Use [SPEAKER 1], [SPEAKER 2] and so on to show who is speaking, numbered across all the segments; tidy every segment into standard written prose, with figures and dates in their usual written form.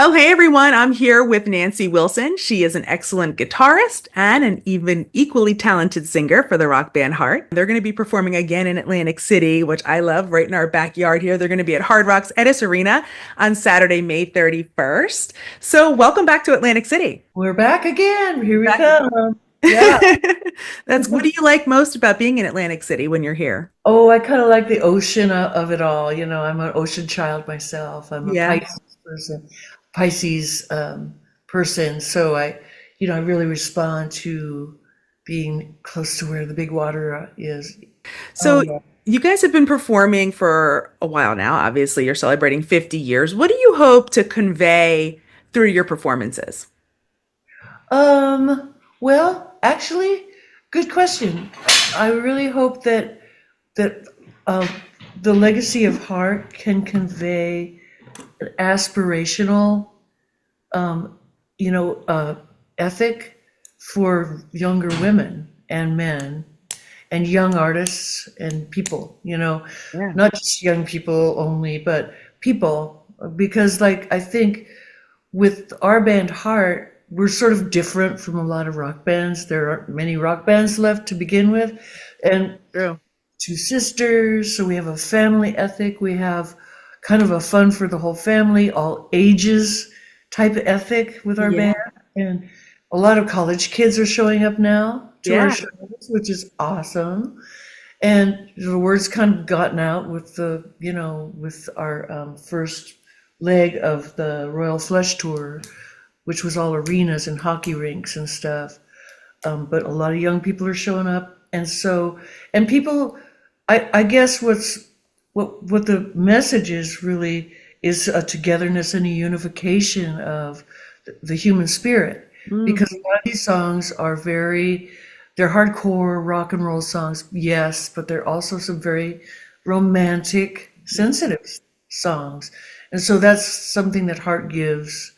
[SPEAKER 1] Oh, hey everyone. I'm here with Nancy Wilson. She is an excellent guitarist and an even equally talented singer for the rock band Heart. They're going to be performing again in Atlantic City, which I love, right in our backyard here. They're going to be at Hard Rock's Edis Arena on Saturday, May 31st. So, welcome back to Atlantic City.
[SPEAKER 2] We're back again. Here we
[SPEAKER 1] Back
[SPEAKER 2] come. Yeah.
[SPEAKER 1] again. That's what do you like most about being in Atlantic City when you're here?
[SPEAKER 2] Oh, I kind of like the ocean of it all. I'm an ocean child myself. I'm a
[SPEAKER 1] Yeah.
[SPEAKER 2] Pisces person. So I really respond to being close to where the big water is.
[SPEAKER 1] So,
[SPEAKER 2] Um,
[SPEAKER 1] you guys have been performing for a while now. Obviously, you're celebrating 50 years. What do you hope to convey through your performances?
[SPEAKER 2] well, actually, good question. I really hope that um, the legacy of Heart can convey an aspirational um, ethic for younger women and men and young artists and people,
[SPEAKER 1] Yeah.
[SPEAKER 2] not just young people only, but people. Because, like, I think with our band Heart, we're sort of different from a lot of rock bands. There aren't many rock bands left to begin with. And
[SPEAKER 1] True.
[SPEAKER 2] two sisters, so we have a family ethic. We have kind of a fun for the whole family, all ages type of ethic with our
[SPEAKER 1] Yeah.
[SPEAKER 2] band. And a lot of college kids are showing up now to our
[SPEAKER 1] Yeah.
[SPEAKER 2] shows, which is awesome. And the word's kind of gotten out with with our first leg of the Royal Flush Tour, which was all arenas and hockey rinks and stuff. But a lot of young people are showing up, and people. I guess what the message is really is a togetherness and a unification of the human spirit,
[SPEAKER 1] Mm.
[SPEAKER 2] because a lot of these songs are they're hardcore rock and roll songs, yes, but they're also some very romantic, sensitive songs, and so that's something that Heart gives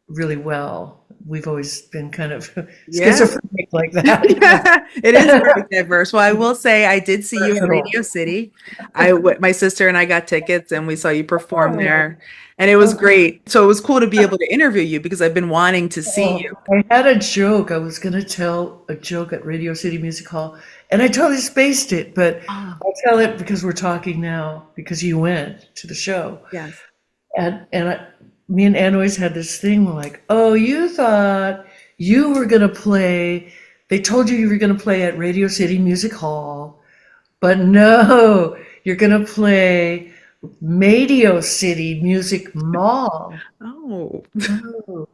[SPEAKER 2] really well. We've always been kind of
[SPEAKER 1] Yeah.
[SPEAKER 2] schizophrenic like that.
[SPEAKER 1] It is very diverse. Well, I will say I did see you in
[SPEAKER 2] Versatile.
[SPEAKER 1] Radio City. My sister and I got tickets and we saw you perform
[SPEAKER 2] Oh,
[SPEAKER 1] there, and it was
[SPEAKER 2] okay.
[SPEAKER 1] great. So it was cool to be able to interview you because I've been wanting to see
[SPEAKER 2] Oh,
[SPEAKER 1] you.
[SPEAKER 2] I had a joke. I was going to tell a joke at Radio City Music Hall, and I totally spaced it, but
[SPEAKER 1] Oh,
[SPEAKER 2] I'll tell it because we're talking now, because you went to the show.
[SPEAKER 1] yes.
[SPEAKER 2] Me and Ann always had this thing, we're like, oh, you thought you were going to play, they told you were going to play at Radio City Music Hall, but no, you're going to play Madio City Music Mall.
[SPEAKER 1] Oh.
[SPEAKER 2] Oh.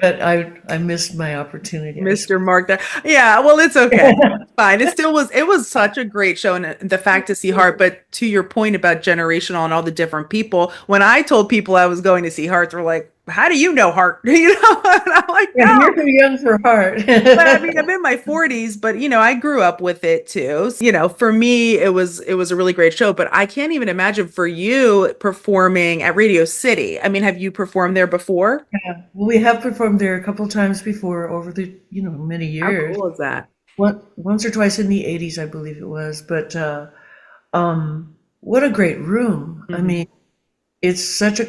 [SPEAKER 2] But I missed my opportunity.
[SPEAKER 1] Mr. Mark there. Yeah, well, it's okay. Fine. It was such a great show and the fact to see Heart, but to your point about generational and all the different people, when I told people I was going to see Heart, they're like, how do you know Heart? And I'm like,
[SPEAKER 2] Yeah,
[SPEAKER 1] no.
[SPEAKER 2] you're too young for Heart.
[SPEAKER 1] But I mean, I'm in my 40s, but I grew up with it too. So, for me, it was a really great show, but I can't even imagine for you performing at Radio City. I mean, have you performed there before?
[SPEAKER 2] Well, we have performed there a couple times before over the many
[SPEAKER 1] How
[SPEAKER 2] years.
[SPEAKER 1] cool is that?
[SPEAKER 2] Once or twice in the '80s, I believe it was. But what a great room! I
[SPEAKER 1] Mhm.
[SPEAKER 2] mean, it's such a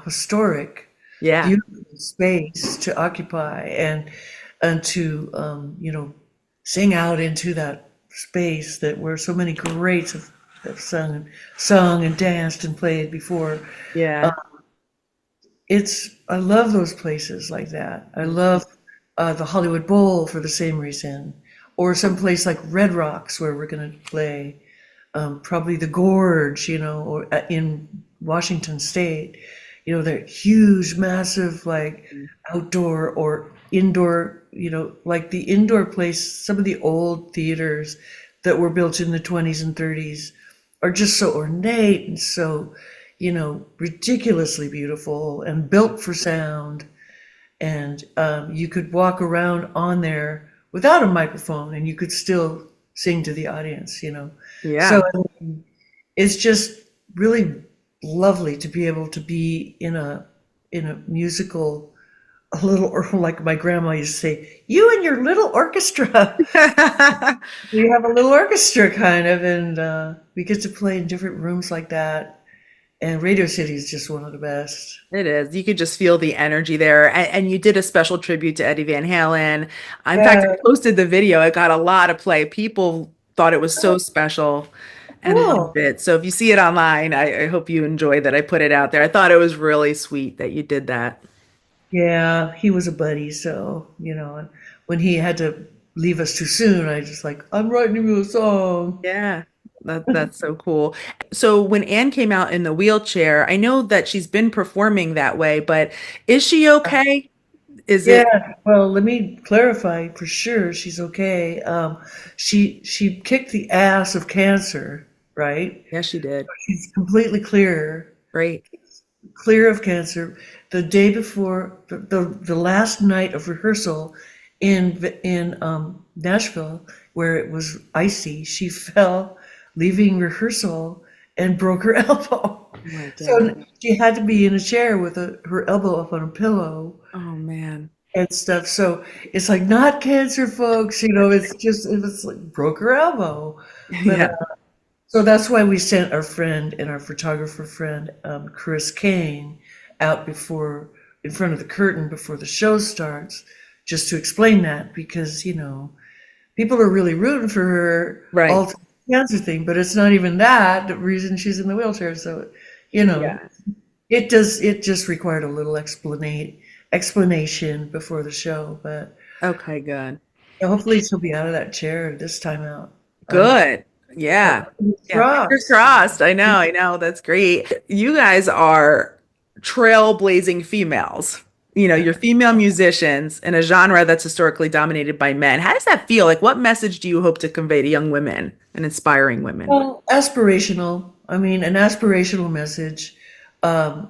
[SPEAKER 2] historic,
[SPEAKER 1] Yeah.
[SPEAKER 2] beautiful space to occupy and to sing out into that space that where so many greats have sung and danced and played before. Uh,
[SPEAKER 1] Yeah.
[SPEAKER 2] I love those places like that. I love the Hollywood Bowl for the same reason, or some place like Red Rocks where we're going to play. Probably the Gorge, or in Washington State. They're huge, massive, like outdoor or indoor. Like the indoor place. Some of the old theaters that were built in the 20s and 30s are just so ornate and so ridiculously beautiful and built for sound. And you could walk around on there without a microphone, and you could still sing to the audience. So
[SPEAKER 1] Yeah.
[SPEAKER 2] it's just really lovely to be able to be in a musical, a little, or like my grandma used to say, you and your little orchestra. We have a little orchestra kind of, and we get to play in different rooms like that. And Radio City is just one of the best.
[SPEAKER 1] It is. You could just feel the energy there. And you did a special tribute to Eddie Van Halen. In fact, I
[SPEAKER 2] Yeah,
[SPEAKER 1] posted the video. It got a lot of play. People thought it was so special and loved
[SPEAKER 2] cool.
[SPEAKER 1] it. So if you see it online, I hope you enjoy that I put it out there. I thought it was really sweet that you did that.
[SPEAKER 2] Yeah, he was a buddy, so and when he had to leave us too soon, I just like, I'm writing you a song.
[SPEAKER 1] Yeah, that's so cool. So when Anne came out in the wheelchair, I know that she's been performing that way, but is she okay? Is
[SPEAKER 2] Yeah,
[SPEAKER 1] it?
[SPEAKER 2] well, let me clarify for sure she's okay. She kicked the ass of cancer, right?
[SPEAKER 1] Yes, she did.
[SPEAKER 2] She's completely
[SPEAKER 1] Great.
[SPEAKER 2] clear of cancer. The day before, the last night of rehearsal in Nashville, where it was icy, she fell leaving rehearsal and broke her elbow.
[SPEAKER 1] Oh my
[SPEAKER 2] So
[SPEAKER 1] God.
[SPEAKER 2] she had to be in a chair with her elbow up on a pillow
[SPEAKER 1] Oh man.
[SPEAKER 2] and stuff. So it's like not cancer, folks. It was like broke her elbow. But
[SPEAKER 1] Yeah.
[SPEAKER 2] so that's why we sent our friend and our photographer friend, Chris Kane, out in front of the curtain before the show starts, just to explain that because people are really rooting for her all
[SPEAKER 1] Right.
[SPEAKER 2] through the cancer thing, but it's not even that the reason she's in the wheelchair. So you know,
[SPEAKER 1] Yeah.
[SPEAKER 2] it just required a little explanation before the show, but
[SPEAKER 1] Okay, good.
[SPEAKER 2] hopefully she'll be out of that chair this time out. Um,
[SPEAKER 1] Good. Yeah. Yeah. Fingers
[SPEAKER 2] Cross.
[SPEAKER 1] crossed. I know. That's great. You guys are trailblazing females. You're female musicians in a genre that's historically dominated by men. How does that feel? Like, what message do you hope to convey to young women and inspiring women?
[SPEAKER 2] Well, aspirational. I mean, an aspirational message, um,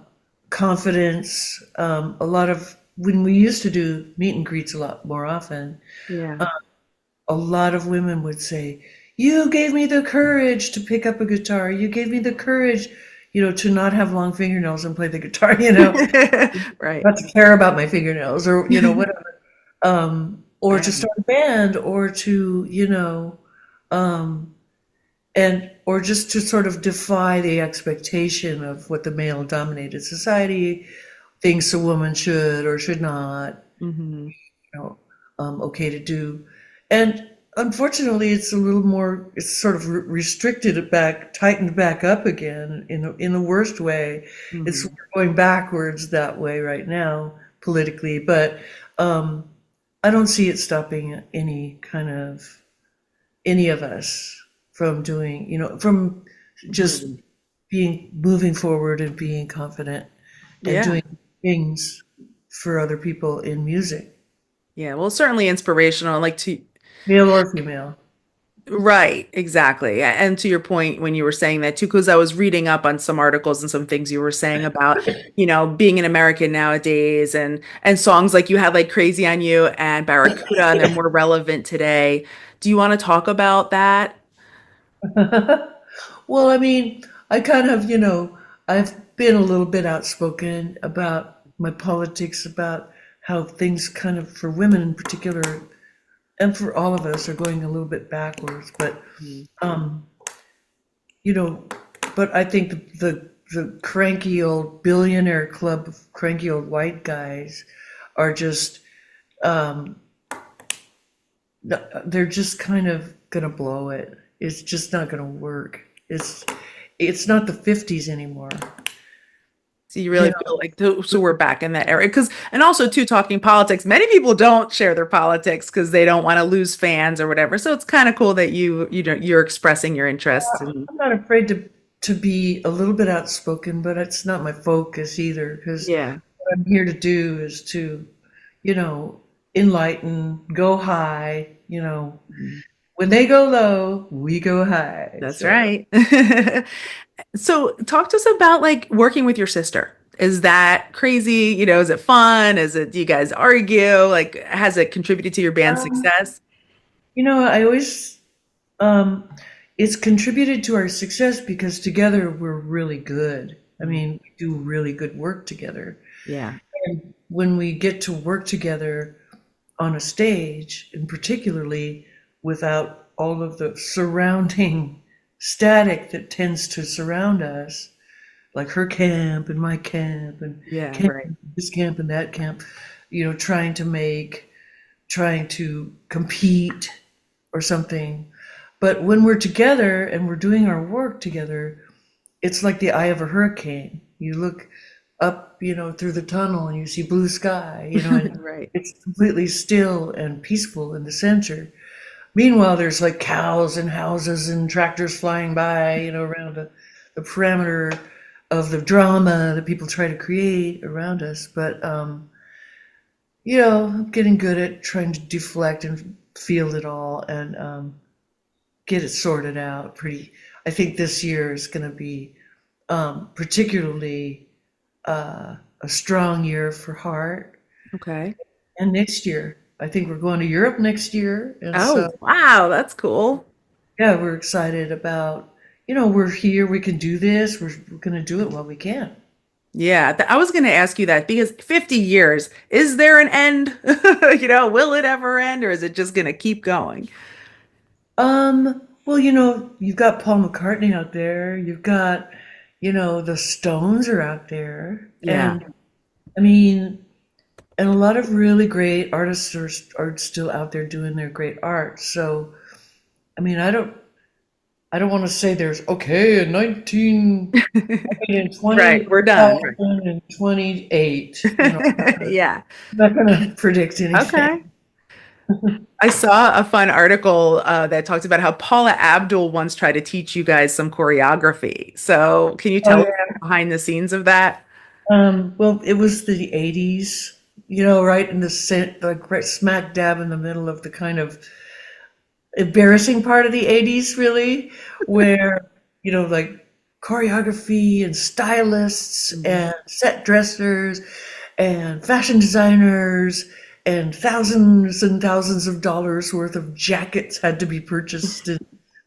[SPEAKER 2] confidence. A lot of when we used to do meet and greets a lot more often,
[SPEAKER 1] Yeah.
[SPEAKER 2] a lot of women would say, "You gave me the courage to pick up a guitar. You gave me the courage, to not have long fingernails and play the guitar.
[SPEAKER 1] Right.
[SPEAKER 2] Not to care about my fingernails or whatever. Or to
[SPEAKER 1] Yeah.
[SPEAKER 2] start a band, or to um, and or just to sort of defy the expectation of what the male dominated society thinks a woman should or should not
[SPEAKER 1] Hmm.
[SPEAKER 2] know okay to do. And unfortunately it's sort of restricted it back, tightened back up again in the worst way. It's
[SPEAKER 1] Hmm.
[SPEAKER 2] going backwards that way right now politically, but um I don't see it stopping any of us from doing, from just
[SPEAKER 1] Hmm.
[SPEAKER 2] being moving forward and being confident and
[SPEAKER 1] Yeah.
[SPEAKER 2] doing things for other people in music,
[SPEAKER 1] Yeah. Well, certainly inspirational. Like to
[SPEAKER 2] male or female.
[SPEAKER 1] Right, exactly. And to your point when you were saying that too, because I was reading up on some articles and some things you were saying about, being an American nowadays and songs like you had like Crazy on You and Barracuda and they're more relevant today. Do you want to talk about that?
[SPEAKER 2] Well, I mean, I kind of, I've been a little bit outspoken about my politics, about how things kind of, for women in particular, and for all of us, are going a little bit backwards.
[SPEAKER 1] Mhm.
[SPEAKER 2] Um, you know, but I think the cranky old billionaire club of cranky old white guys are just, um, they're just kind of gonna blow it. It's just not gonna work. It's not the 50s anymore.
[SPEAKER 1] So you
[SPEAKER 2] You
[SPEAKER 1] really feel like so we're back in that era because and also too talking politics. Many people don't share their politics because they don't want to lose fans or whatever. So it's kind of cool that you're expressing your interest and
[SPEAKER 2] I'm not afraid to be a little bit outspoken, but it's not my focus either, because
[SPEAKER 1] yeah.
[SPEAKER 2] what I'm here to do is to, you know, enlighten, go high, when they go low, we go high.
[SPEAKER 1] That's
[SPEAKER 2] So
[SPEAKER 1] right. So talk to us about like working with your sister. Is that crazy? Is it fun? Do you guys argue? Like, has it contributed to your band's
[SPEAKER 2] um,
[SPEAKER 1] success?
[SPEAKER 2] I always um it's contributed to our success because together we're really good. I
[SPEAKER 1] Mm.
[SPEAKER 2] mean, we do really good work together.
[SPEAKER 1] Yeah.
[SPEAKER 2] And when we get to work together on a stage, and particularly without all of the surrounding static that tends to surround us, like her camp and my camp and
[SPEAKER 1] Yeah,
[SPEAKER 2] camp,
[SPEAKER 1] right.
[SPEAKER 2] this camp and that camp, trying to compete or something. But when we're together and we're doing our work together, it's like the eye of a hurricane. You look up, through the tunnel and you see blue sky, and
[SPEAKER 1] Right.
[SPEAKER 2] it's completely still and peaceful in the center. Meanwhile, there's like cows and houses and tractors flying by, around the parameter of the drama that people try to create around us. But, I'm getting good at trying to deflect and field it all and get it sorted out pretty. I think this year is going to be particularly a strong year for heart.
[SPEAKER 1] Okay.
[SPEAKER 2] And next year, I think we're going to Europe next year. And so,
[SPEAKER 1] Oh, wow, that's cool.
[SPEAKER 2] yeah, we're excited about, we're here, we can do this, we're going to do it while we can.
[SPEAKER 1] Yeah, I was going to ask you that because 50 years, is there an end? Will it ever end or is it just going to keep going?
[SPEAKER 2] Well, you've got Paul McCartney out there, you've got, the Stones are out there.
[SPEAKER 1] Yeah.
[SPEAKER 2] And I mean, and a lot of really great artists are still out there doing their great art. So, I mean, I don't want to say there's okay in 19 in
[SPEAKER 1] Right, we're done. Right.
[SPEAKER 2] 2028.
[SPEAKER 1] Yeah.
[SPEAKER 2] I'm not gonna predict
[SPEAKER 1] Okay.
[SPEAKER 2] anything.
[SPEAKER 1] I saw a fun article that talked about how Paula Abdul once tried to teach you guys some choreography. So, can you
[SPEAKER 2] Oh
[SPEAKER 1] tell us
[SPEAKER 2] yeah.
[SPEAKER 1] behind the scenes of that?
[SPEAKER 2] Well, it was the 80s, right in the like right smack dab in the middle of the kind of embarrassing part of the 80s, really, where, like choreography and stylists
[SPEAKER 1] Mhm.
[SPEAKER 2] and set dressers and fashion designers and thousands of dollars worth of jackets had to be purchased. And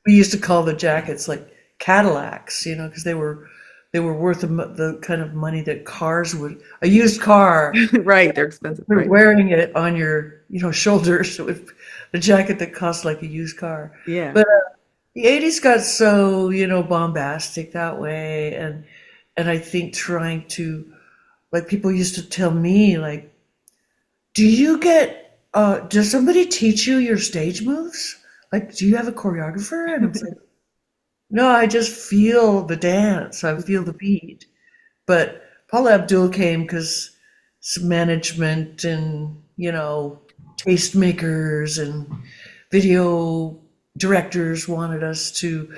[SPEAKER 2] we used to call the jackets like Cadillacs, because they were worth the kind of money that cars would. A used car,
[SPEAKER 1] Right, they're expensive,
[SPEAKER 2] you're
[SPEAKER 1] right?
[SPEAKER 2] wearing it on your, shoulders with the jacket that costs like a used car.
[SPEAKER 1] Yeah.
[SPEAKER 2] But the 80s got so, bombastic that way. And I think trying to, like, people used to tell me, like, does somebody teach you your stage moves? Like, do you have a choreographer? And I was like, no, I just feel the dance. I feel the beat. But Paula Abdul came because some management and, tastemakers and video directors wanted us to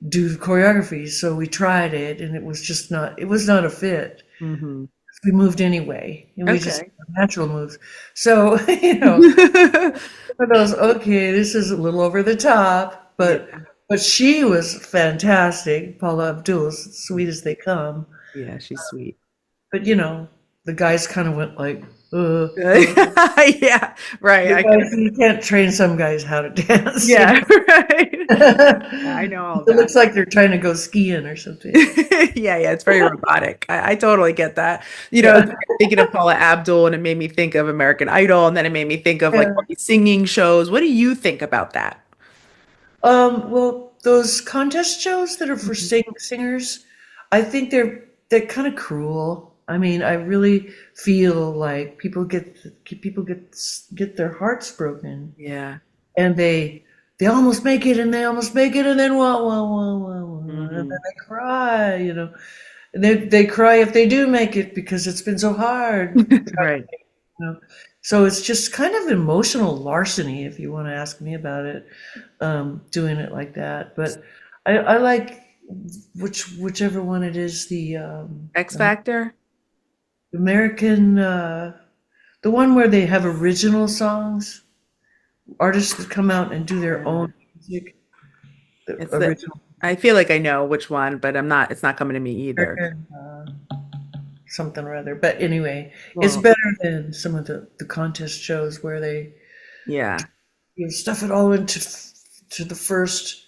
[SPEAKER 2] do choreography. So we tried it and it was not a fit.
[SPEAKER 1] Hmm.
[SPEAKER 2] We moved anyway and we just
[SPEAKER 1] Okay.
[SPEAKER 2] natural moves. So, for those, okay, this is a little over the top, but
[SPEAKER 1] Yeah.
[SPEAKER 2] she was fantastic. Paula Abdul, as sweet as they come.
[SPEAKER 1] Yeah, she's sweet.
[SPEAKER 2] But the guys kind of went like,
[SPEAKER 1] Yeah, right. I can.
[SPEAKER 2] you can't train some guys how to dance.
[SPEAKER 1] Yeah, right. I know all
[SPEAKER 2] It
[SPEAKER 1] about
[SPEAKER 2] looks like they're trying to go skiing or something.
[SPEAKER 1] it. Yeah, yeah, it's very robotic. I totally get that.
[SPEAKER 2] Yeah.
[SPEAKER 1] Thinking of Paula Abdul, and it made me think of American Idol, and then it made me think of like
[SPEAKER 2] Yeah.
[SPEAKER 1] all these singing shows. What do you think about that?
[SPEAKER 2] Well, those contest shows that are for
[SPEAKER 1] Mhm.
[SPEAKER 2] singers, I think they're kind of cruel. I mean, I really feel like people get their hearts broken,
[SPEAKER 1] Yeah.
[SPEAKER 2] and they almost make it, and they almost make it, and then wah wah wah wah wah, and then
[SPEAKER 1] Hmm.
[SPEAKER 2] they cry, and they cry if they do make it because it's been so hard.
[SPEAKER 1] Right.
[SPEAKER 2] You know? So it's just kind of emotional larceny, if you want to ask me about it, doing it like that. But I like whichever one it is,
[SPEAKER 1] X Factor?
[SPEAKER 2] American, the one where they have original songs, artists that come out and do their
[SPEAKER 1] Yeah.
[SPEAKER 2] own music, the
[SPEAKER 1] It's the
[SPEAKER 2] original
[SPEAKER 1] I feel like I know which one, but it's not coming to me either.
[SPEAKER 2] American, something or other. But anyway, it's
[SPEAKER 1] Well,
[SPEAKER 2] better than some of the contest shows where they
[SPEAKER 1] yeah.
[SPEAKER 2] stuff it all into to the first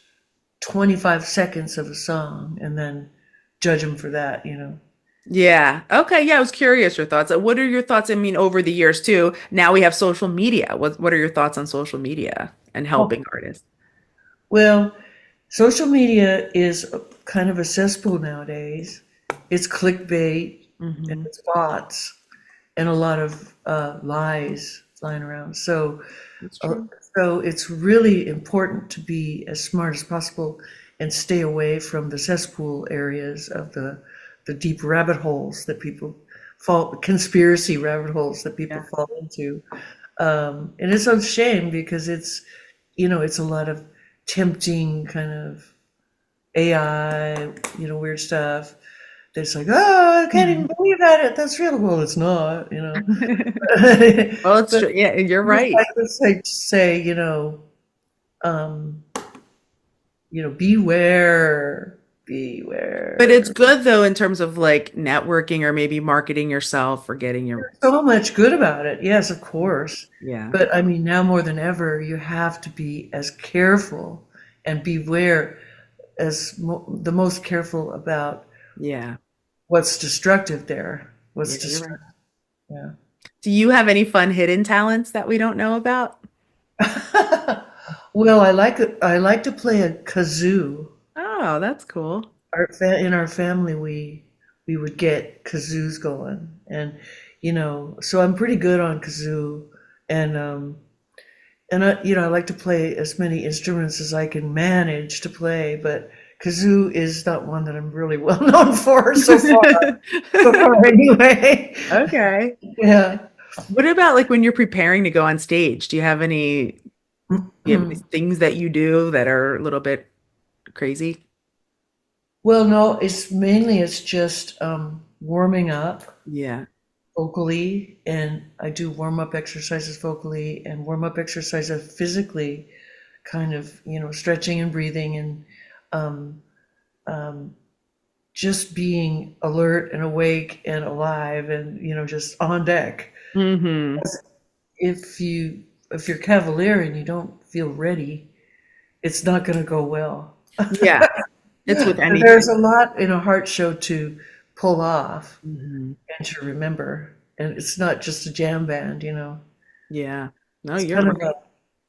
[SPEAKER 2] 25 seconds of a song and then judge them for that.
[SPEAKER 1] Yeah. Okay. Yeah, I was curious your thoughts. What are your thoughts? I mean, over the years too. Now we have social media. What are your thoughts on social media and
[SPEAKER 2] Oh,
[SPEAKER 1] helping artists?
[SPEAKER 2] well, social media is kind of a cesspool nowadays. it's clickbait and
[SPEAKER 1] Hmm.
[SPEAKER 2] it's bots and a lot of lies flying around.
[SPEAKER 1] That's
[SPEAKER 2] Uh,
[SPEAKER 1] true.
[SPEAKER 2] so it's really important to be as smart as possible and stay away from the cesspool areas of the deep rabbit holes that people fall, conspiracy rabbit holes that people
[SPEAKER 1] Yeah.
[SPEAKER 2] fall into. And it's a shame because it's a lot of tempting kind of AI, weird stuff. That's like, oh, I can't even believe that's real. Well, it's not,
[SPEAKER 1] Well, it's
[SPEAKER 2] But
[SPEAKER 1] true. Yeah, you're
[SPEAKER 2] just
[SPEAKER 1] right.
[SPEAKER 2] like let's say, um, beware,
[SPEAKER 1] But it's
[SPEAKER 2] beware.
[SPEAKER 1] good though in terms of like networking or maybe marketing yourself or getting your,
[SPEAKER 2] So much good about it. Yes, of course.
[SPEAKER 1] yeah.
[SPEAKER 2] But I mean, now more than ever, you have to be as careful and beware the most careful about
[SPEAKER 1] Yeah.
[SPEAKER 2] what's destructive there.
[SPEAKER 1] Yeah,
[SPEAKER 2] What's
[SPEAKER 1] you're right.
[SPEAKER 2] destructive? Yeah.
[SPEAKER 1] Do you have any fun hidden talents that we don't know about?
[SPEAKER 2] Well, I like to play a kazoo.
[SPEAKER 1] Oh, that's cool.
[SPEAKER 2] In our family, we would get kazoos going, and so I'm pretty good on kazoo, and I like to play as many instruments as I can manage to play, but kazoo is not one that I'm really well known for so far. So far, anyway.
[SPEAKER 1] Okay.
[SPEAKER 2] Yeah.
[SPEAKER 1] What about like when you're preparing to go on stage? Do you have any things that you do that are a little bit crazy?
[SPEAKER 2] Well, no, it's just warming up
[SPEAKER 1] Yeah.
[SPEAKER 2] vocally, and I do warm up exercises vocally and warm up exercises physically, kind of, stretching and breathing and um, um, just being alert and awake and alive and, just on deck.
[SPEAKER 1] Hmm.
[SPEAKER 2] If you if you're cavalier and you don't feel ready, it's not going to go well.
[SPEAKER 1] Yeah. It's with
[SPEAKER 2] And there's
[SPEAKER 1] anything.
[SPEAKER 2] a lot in a heart show to pull off
[SPEAKER 1] Hmm.
[SPEAKER 2] and to remember. And it's not just a jam band.
[SPEAKER 1] Yeah. No,
[SPEAKER 2] It's
[SPEAKER 1] you're
[SPEAKER 2] kind of
[SPEAKER 1] right.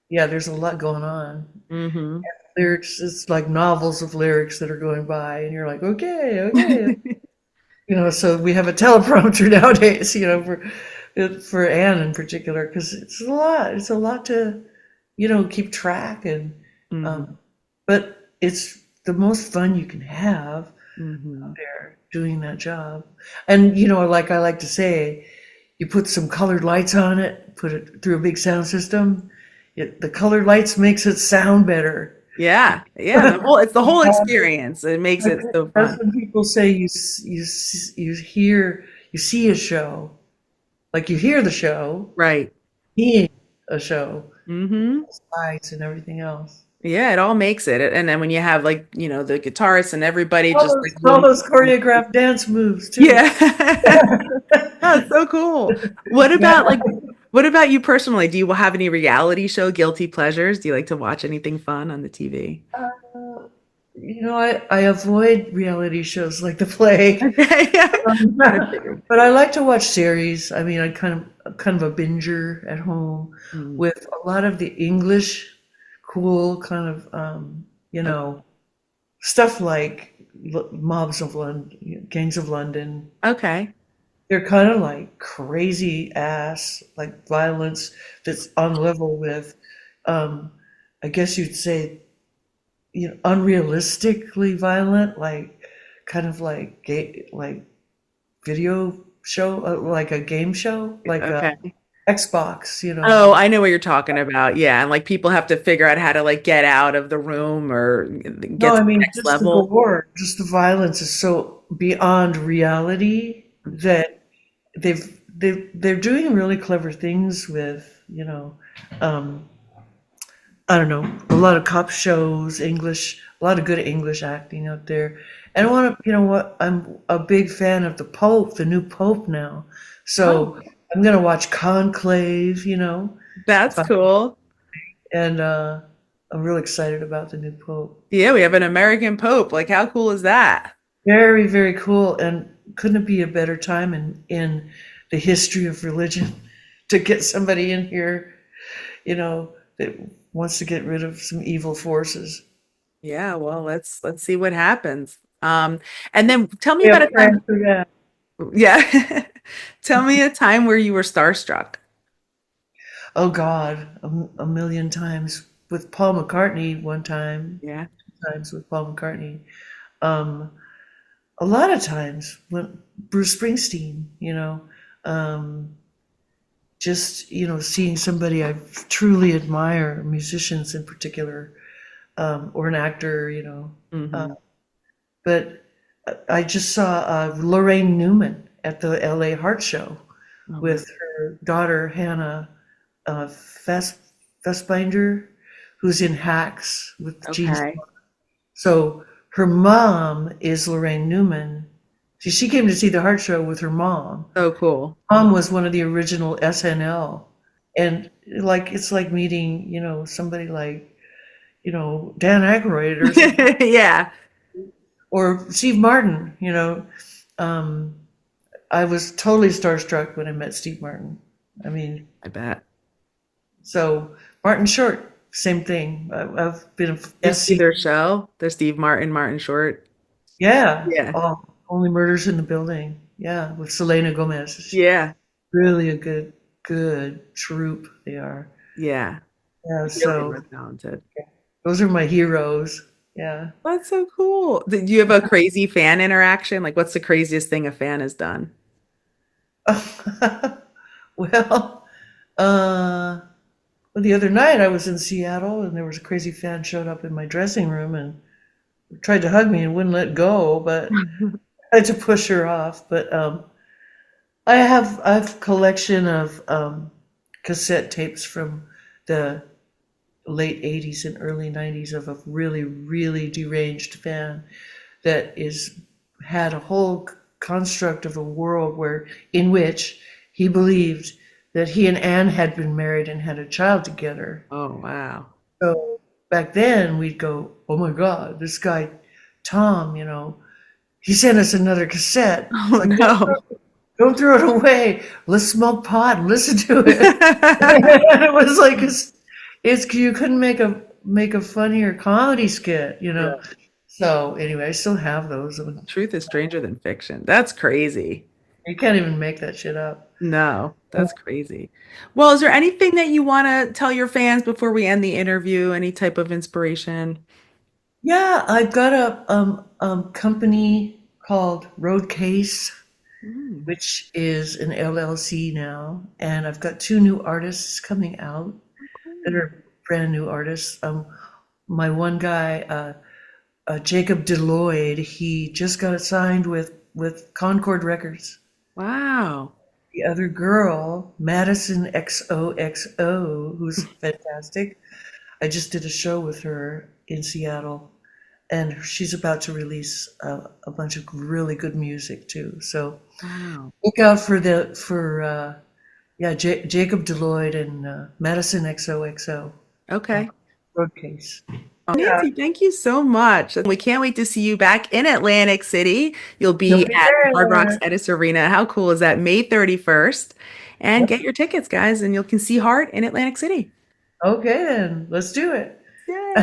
[SPEAKER 2] yeah, there's a lot going on.
[SPEAKER 1] Hmm.
[SPEAKER 2] Lyrics, it's like novels of lyrics that are going by, and you're like, okay, okay. So we have a teleprompter nowadays, for Anne in particular, because it's a lot. It's a lot to, keep track
[SPEAKER 1] Hmm.
[SPEAKER 2] um, but it's the most fun you can have
[SPEAKER 1] Hmm.
[SPEAKER 2] there doing that job. And like I like to say, you put some colored lights on it, put it through a big sound system. The colored lights makes it sound better.
[SPEAKER 1] Yeah. Yeah. It's the whole experience. It makes it so
[SPEAKER 2] That's
[SPEAKER 1] fun.
[SPEAKER 2] when people say you see a show, like you hear the show,
[SPEAKER 1] Right.
[SPEAKER 2] seeing a show,
[SPEAKER 1] Hmm.
[SPEAKER 2] lights and everything else.
[SPEAKER 1] Yeah, it all makes it. And then when you have like, the guitarists and everybody
[SPEAKER 2] All
[SPEAKER 1] just
[SPEAKER 2] those,
[SPEAKER 1] like
[SPEAKER 2] all
[SPEAKER 1] room.
[SPEAKER 2] those choreographed dance moves too.
[SPEAKER 1] Yeah. Oh, it's so cool. What about you personally? Do you have any reality show guilty pleasures? Do you like to watch anything fun on the TV?
[SPEAKER 2] I avoid reality shows like the play,
[SPEAKER 1] Okay. Yeah. I figured.
[SPEAKER 2] but I like to watch series. I mean, I'm kind of a binger at home
[SPEAKER 1] Mm.
[SPEAKER 2] with a lot of the English cool kind of, stuff like Mobs of London, Gangs of London.
[SPEAKER 1] Okay.
[SPEAKER 2] They're kind of like crazy ass, like violence that's on level with, um, I guess you'd say, unrealistically violent, like kind of like like video show, like a game show, like a
[SPEAKER 1] Okay.
[SPEAKER 2] Xbox.
[SPEAKER 1] Oh, I know what you're talking about. Yeah, and like people have to figure out how to like get out of the room or
[SPEAKER 2] No,
[SPEAKER 1] get to
[SPEAKER 2] I
[SPEAKER 1] the
[SPEAKER 2] mean
[SPEAKER 1] next
[SPEAKER 2] just the
[SPEAKER 1] level.
[SPEAKER 2] gore, just the violence is so beyond reality that they're doing really clever things with, um, I don't know, a lot of cop shows, English, a lot of good English acting out there. And I want to, you know what, I'm a big fan of the Pope, the new Pope now.
[SPEAKER 1] Oh,
[SPEAKER 2] So I'm going to watch Conclave,
[SPEAKER 1] that's cool.
[SPEAKER 2] and I'm really excited about the new Pope.
[SPEAKER 1] Yeah, we have an American Pope. Like, how cool is that?
[SPEAKER 2] Very, very cool. And couldn't it be a better time in the history of religion to get somebody in here, that wants to get rid of some evil forces?
[SPEAKER 1] Yeah, well, let's see what happens. Um, and then tell me
[SPEAKER 2] Yeah,
[SPEAKER 1] about a
[SPEAKER 2] France,
[SPEAKER 1] time.
[SPEAKER 2] yeah.
[SPEAKER 1] Yeah. Tell me a time where you were starstruck.
[SPEAKER 2] Oh God, a million times with Paul McCartney one time,
[SPEAKER 1] Yeah.
[SPEAKER 2] two times with Paul McCartney. Um, a lot of times when Bruce Springsteen, um, just seeing somebody I truly admire, musicians in particular, or an actor,
[SPEAKER 1] Hmm.
[SPEAKER 2] but I just saw Lorraine Newman at the LA Heart Show
[SPEAKER 1] Oh, wow.
[SPEAKER 2] with her daughter Hannah Fest Festbinder, who's in Hacks with Gene.
[SPEAKER 1] Okay.
[SPEAKER 2] So her mom is Lorraine Newman. She came to see the Heart Show with her mom.
[SPEAKER 1] So cool.
[SPEAKER 2] Mom was one of the original SNL, and like it's like meeting somebody like Dan Aykroyd or something,
[SPEAKER 1] Yeah,
[SPEAKER 2] or Steve Martin. Um, I was totally starstruck when I met Steve Martin. I mean,
[SPEAKER 1] I bet.
[SPEAKER 2] so Martin Short, same thing. I've been
[SPEAKER 1] You
[SPEAKER 2] a
[SPEAKER 1] see
[SPEAKER 2] SC.
[SPEAKER 1] their show? Their Steve Martin, Martin Short.
[SPEAKER 2] Yeah.
[SPEAKER 1] Yeah.
[SPEAKER 2] Oh, Only Murders in the Building. Yeah, with Selena Gomez. It's
[SPEAKER 1] Yeah.
[SPEAKER 2] really a good troupe they are.
[SPEAKER 1] Yeah.
[SPEAKER 2] Yeah,
[SPEAKER 1] Really,
[SPEAKER 2] so
[SPEAKER 1] really talented.
[SPEAKER 2] those are my heroes. Yeah.
[SPEAKER 1] That's so cool. Do you have a crazy fan interaction? Like, what's the craziest thing a fan has done?
[SPEAKER 2] Well, uh, well, the other night I was in Seattle and there was a crazy fan showed up in my dressing room and tried to hug me and wouldn't let go, but I had to push her off. But I have a collection of cassette tapes from the late 80s and early 90s of a really, really deranged fan that is had a whole construct of a world where in which he believed that he and Anne had been married and had a child together.
[SPEAKER 1] Oh, wow.
[SPEAKER 2] So back then we'd go, oh my God, this guy Tom, he sent us another cassette. It's
[SPEAKER 1] Oh,
[SPEAKER 2] like,
[SPEAKER 1] no.
[SPEAKER 2] don't throw it away. Let's smoke pot and listen to it. And it was like it's you couldn't make a funnier comedy skit,
[SPEAKER 1] Yeah.
[SPEAKER 2] So anyway, I still have those.
[SPEAKER 1] Truth is stranger than fiction. That's crazy.
[SPEAKER 2] You can't even make that shit up.
[SPEAKER 1] No, that's crazy. Well, is there anything that you want to tell your fans before we end the interview? Any type of inspiration?
[SPEAKER 2] Yeah, I've got a company called Roadcase,
[SPEAKER 1] Mm,
[SPEAKER 2] which is an LLC now, and I've got two new artists coming out that
[SPEAKER 1] cool.
[SPEAKER 2] are brand new artists. My one guy, Jacob Deloyd, he just got signed with Concord Records.
[SPEAKER 1] Wow.
[SPEAKER 2] The other girl, Madison XOXO, who's fantastic. I just did a show with her in Seattle, and she's about to release a bunch of really good music too. So
[SPEAKER 1] Wow.
[SPEAKER 2] look out for yeah, Jacob Deloyd and Madison XOXO uh,
[SPEAKER 1] Okay.
[SPEAKER 2] Roadcase.
[SPEAKER 1] Oh, Nancy, thank you so much. We can't wait to see you back in Atlantic City. You'll
[SPEAKER 2] You'll
[SPEAKER 1] be
[SPEAKER 2] be
[SPEAKER 1] at Hard Rock's
[SPEAKER 2] there.
[SPEAKER 1] Edis Arena. How cool is that? May 31st. And
[SPEAKER 2] Yep.
[SPEAKER 1] get your tickets, guys, and you can see Heart in Atlantic City.
[SPEAKER 2] Okay, then let's do it.
[SPEAKER 1] Yay.